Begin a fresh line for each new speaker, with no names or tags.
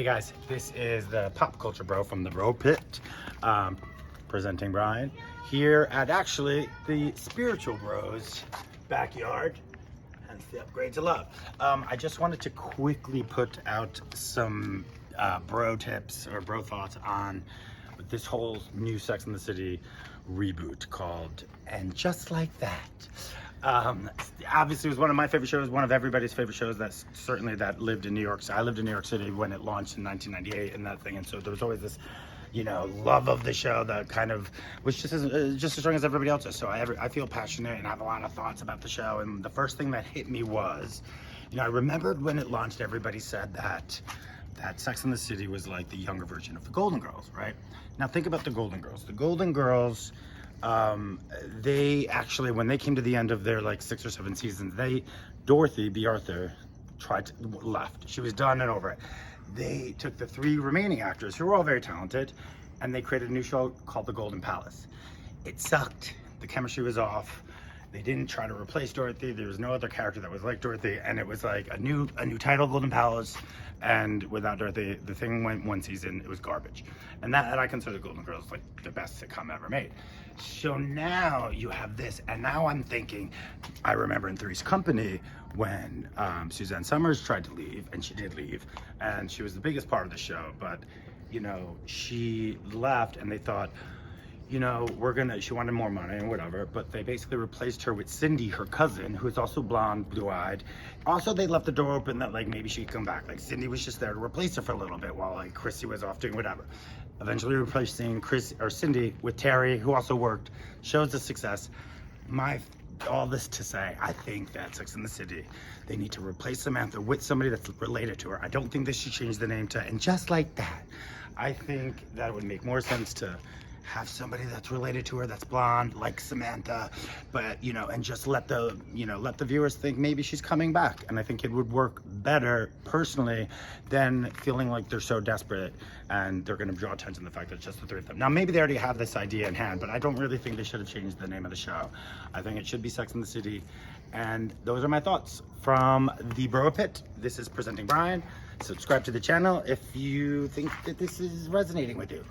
Hey guys, this is the Pop Culture Bro from the Bro Pit, presenting Brian here at actually the Spiritual Bros backyard, hence the upgrade to love. I just wanted to quickly put out some bro tips or bro thoughts on this whole new Sex and the City reboot called And Just Like That. Obviously it was one of my favorite shows, one of everybody's favorite shows that's certainly that lived in New York. So I lived in New York City when it launched in 1998 and that thing, and so there was always this, you know, love of the show that kind of was just as strong as everybody else's. So I feel passionate and I have a lot of thoughts about the show. And the first thing that hit me was, you know, I remembered when it launched, everybody said that Sex and the City was like the younger version of the Golden Girls, right? Now think about the Golden Girls. The Golden Girls, they actually, when they came to the end of their like 6 or 7 seasons, Dorothy B. Arthur left. She was done and over it. They took the 3 remaining actors who were all very talented and they created a new show called The Golden Palace. It sucked. The chemistry was off. They didn't try to replace Dorothy. There was no other character that was like Dorothy, and it was like a new title, Golden Palace, and without Dorothy, the thing went 1 season, it was garbage. And I consider Golden Girls like the best sitcom ever made. So now you have this, and now I'm thinking, I remember in Three's Company when Suzanne Summers tried to leave, and she did leave, and she was the biggest part of the show, but you know, she left and they thought, you know, she wanted more money and whatever, but they basically replaced her with Cindy, her cousin, who's also blonde, blue-eyed. Also, they left the door open that like maybe she could come back. Like Cindy was just there to replace her for a little bit while like Chrissy was off doing whatever. Eventually replacing Cindy with Terry, who also worked, shows the success. All this to say, I think that Sex and the City, they need to replace Samantha with somebody that's related to her. I don't think they should change the name to And Just Like That. I think that would make more sense to have somebody that's related to her, that's blonde, like Samantha, but you know, and just let the viewers think maybe she's coming back. And I think it would work better personally than feeling like they're so desperate and they're going to draw attention to the fact that it's just the 3 of them. Now maybe they already have this idea in hand, but I don't really think they should have changed the name of the show. I think it should be Sex and the City. And those are my thoughts from the Bro Pit. This is presenting Brian. Subscribe to the channel if you think that this is resonating with you.